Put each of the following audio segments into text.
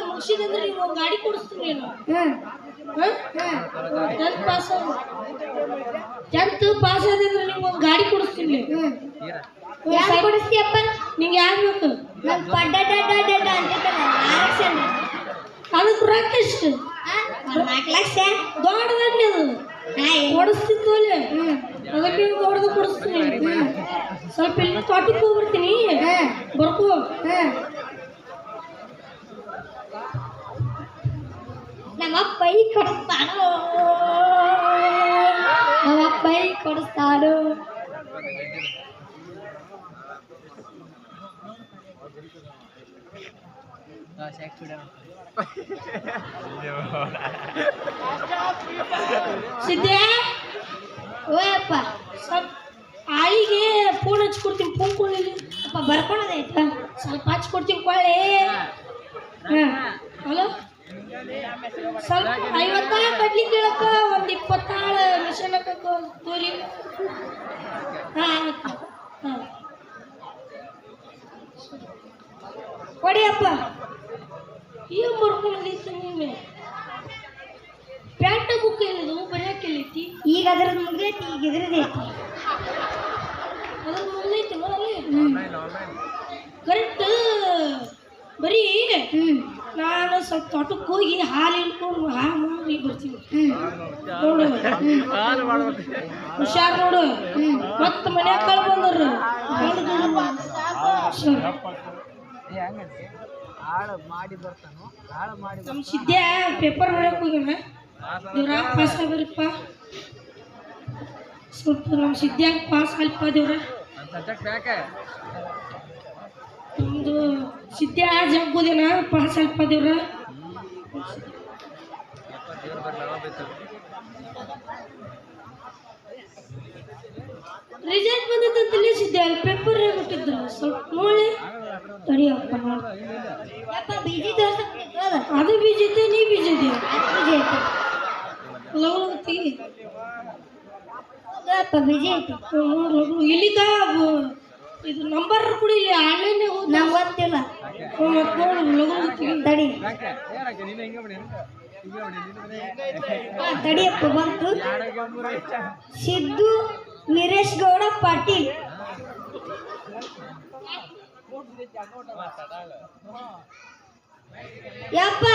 ಮುಗಿಸಿದಂದ್ರೆ ನೀವು ಒಂದು ಗಾಡಿ ಕೊಡಿಸ್ತೀನಿ ನಾನು 10th ಪಾಸ್ ಆದ್ರೆ ನಿಮ್ಗೆ ಒಂದು ಗಾಡಿ ಕೊಡಿಸ್ತೀನಿ ಯಾರು ಕೊಡಿಸ್ತೀಯಪ್ಪ ನಿಂಗೆ ಯಾರು ಬೇಕು ನಾನು ಪಡ್ಡ ಅದಕ್ಕೆ ರೊಕ್ಕ ಎಷ್ಟು 4 ಲಕ್ಷ ದೊಡ್ಡದಲ್ಲಿ ಅದು ಕೊಡಿಸ್ತಿತ್ತು ಅಲ್ಲಿ ಅದಕ್ಕೆ ದೊಡ್ಡದು ಕೊಡಿಸ್ತೀನಿ ಸ್ವಲ್ಪ ಇಲ್ಲಿ ತೋಟಕ್ಕೆ ಹೋಗ್ಬರ್ತೀನಿ ಬರ್ಕೋ ನಮ್ಮಪ್ಪ ಕೊಡಿಸ್ತಾನೋ ಸಿದ್ದೆ ಓಯಪ್ಪ ಸ್ವಲ್ಪ ಆಳಿಗೆ ಫೋನ್ ಹಚ್ಕೊಡ್ತೀನಿ ಫೋನ್ ಕೊಳ್ಳಿ ಅಪ್ಪ ಬರ್ಕೊಳೋದೈತ ಸ್ವಲ್ಪ ಹಚ್ಕೊಡ್ತೀನಿ ಕೊಳ್ಳಿ ಹಲೋ ಸ್ವಲ್ಪ 50 ಕಡ್ಲಿ ಕೇಳಕ್ಕ ಒಂದು 20 ಮಿಷನ್ ತೋರಿ ಕೊಡಿಯಪ್ಪ ಏನು ಬರ್ಕೊಂಡೈತಿ ನೀನು ಪ್ಯಾಂಟ್ ಬುಕ್ ಏನಿದು ಬರೆಯೋಕೆಲ್ಲೈತಿ ಈಗ ಅದ್ರದ್ದು ಮುಗಿದೈತಿ ಈಗ ಇದ್ರದೈತಿ ಅದ್ರ ಮುಂದೈತಿ ಕರೆಕ್ಟ್ ಬರೀ ನಾನು ಸ್ವಲ್ಪ ತೋಟಕ್ಕೆ ಹೋಗಿ ಹಾಲು ಇಳ್ಕೊಂಡು ಹಾಲು ಮಾಡಿ ಬರ್ತೀನಿ ನೋಡು ಹುಷಾರ್ ನೋಡು ಮತ್ತೆ ಮನ್ಯಾಗ ಕಳ್ ಬಂದ್ರು ನಮ್ಮ ಸಿದ್ದೆ ಪೇಪರ್ ಮಾಡಕ್ ಹೋಗ್ಯಾನ ದೇವ್ರ ಪಾಸ್ ಆಗ್ಬರಿಪ್ಪ ಸ್ವಲ್ಪ ನಮ್ಮ ಸಿದ್ದ್ಯಾಗ ಪಾಸ್ ಅಲ್ಪ ದೇವ್ರ ನಮ್ದು ಸಿದ್ದೆ ಜಗ್ಗೋದೇನ ಪಾಸ್ ಅಲ್ಪ ದೇವ್ರ ರಿಸಲ್ಟ್ ಬಂದಿತ್ತಂತಲೇ ಸಿದ್ದೆ ಅಲ್ಲಿ ಪೇಪರ್ ಬಿಟ್ಟಿದ್ರು ಸ್ವಲ್ಪ ನೋಡಿ ತಡಿಯಪ್ಪ ಬಿಜಿ ಅದು ಬೀಜೈತೆ ನೀ ಬೀಜೈತೆ ಬಿಜಿ ಐತಿ ಇಲ್ಲಿಗ ಇದು ನಂಬರ್ ಕೊಡಿ ಇಲ್ಲಿ ಆನ್ಲೈನ್ ನಂಗೆ ಗೊತ್ತಿಲ್ಲ ಮತ್ತೆ ನೋಡು ತಡಿ ತಡಿಯಪ್ಪ ಬಂತು ಸಿದ್ದು ವೀರೇಶ್ ಗೌಡ ಪಾಟೀಲ್ ಯಪ್ಪ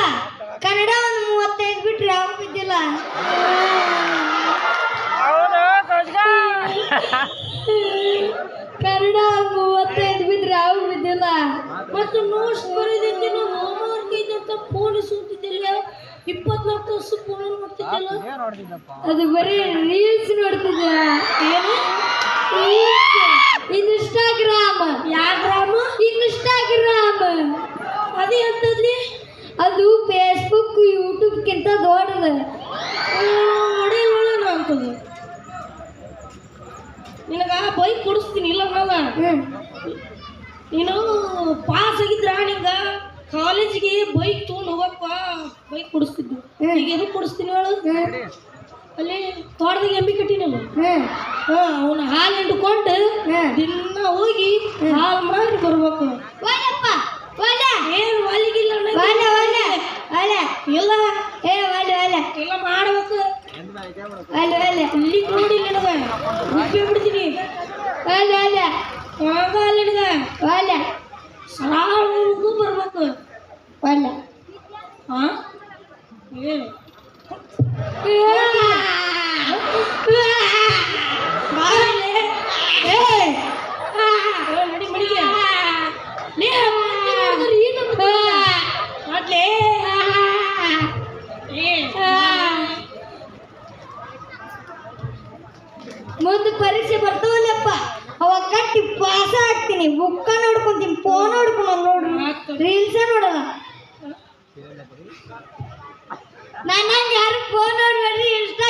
ಕನ್ನಡ ಒಂದು 35 ಬಿಟ್ರೆ ಯಾವ ಬಿದ್ದಿಲ್ಲ ಕನ್ನಡ 35 ಬಿಟ್ರೆ ಯಾವ ಬಿದ್ದಿಲ್ಲ ಮತ್ತು ನೋಟ್ಸ್ ಬರೀದೈತಿ ನಾವು ಹೋಮ್ವರ್ಕ್ ಐತೆ ಅಂತ ಫೋನ್ ಸುತ್ತಿದ್ದಿಲ್ಲ 24 ತಾಸು ಫೋನ್ ನೋಡ್ತಿದ್ದಲ್ಲ ಅದು ಬರೀ ರೀಲ್ಸ್ ನೋಡ್ತಿದ್ದೆ ಏನು ಇನ್ಸ್ಟಾಗ್ರಾಮ್ ಯಾವ ಗ್ರಾಮ ಇನ್ಸ್ಟಾಗ್ರಾಮ್ ಅದೇ ಅಂತದ್ಲಿ ಅದು ಫೇಸ್ಬುಕ್ ಯೂಟ್ಯೂಬ್ಗಿಂತ ದೊಡ್ಡದು ನೋಡಿ ನೋಡೋಣ ಅಂತದ್ದು ನಿನಗ ಬೈಕ್ ಕೊಡಿಸ್ತೀನಿ ಇಲ್ಲ ನಾನು ನೀನು ಪಾಸ್ ಆಗಿದ್ರ ನಿಂಗ ಕಾಲೇಜಿಗೆ ಬೈಕ್ ತೊಗೊಂಡು ಹೋಗಪ್ಪ ಬೈಕ್ ಕೊಡಿಸ್ತಿದ್ದು ಈಗ ಎದಕ್ಕೆ ಕೊಡಿಸ್ತೀನಿ ಹೇಳು ಅಲ್ಲಿ ತೋಟದಾಗ ಎಮ್ಮಿ ಕಟ್ಟಿನಲ್ಲ ಅವನ ಹಾಲು ಹಿಂಡ್ಕೊಂಡು ದಿನ ಹೋಗಿ ಹಾಲು ಮಾಡಿ ಬರ್ಬೇಕು ಏನು ಒಲಿಗಿಲ್ಲ ಇಲ್ಲ ಇಲ್ಲ ಮಾಡ್ಬೇಕು ಇಲ್ಲಿ ನೋಡಿ ನಿನಗ ಉಪ್ಪಿ ಬಿಡ್ತೀನಿ ನಿನಗ ಸಾಕು ಬರ್ಬೇಕು ಹಾ ಏನು ನಡಿ ಮಡಿಗೆ ಮುಂದೆ ಪರೀಕ್ಷೆ ಬರ್ತಾವಲ್ಲಪ್ಪ ಅವಾಗ ಕಟ್ಟಿ ಪಾಸ್ ಆಗ್ತೀನಿ ಬುಕ್ಕ ನೋಡ್ಕೊಂತೀನಿ ಫೋನ್ ನೋಡ್ಕೊಂಡು ನೋಡ್ರಿ ರೀಲ್ಸ ನೋಡಲ್ಲ ನಾನು ಯಾರು ಫೋನ್ ನೋಡ್ಬೇಡ್ರಿ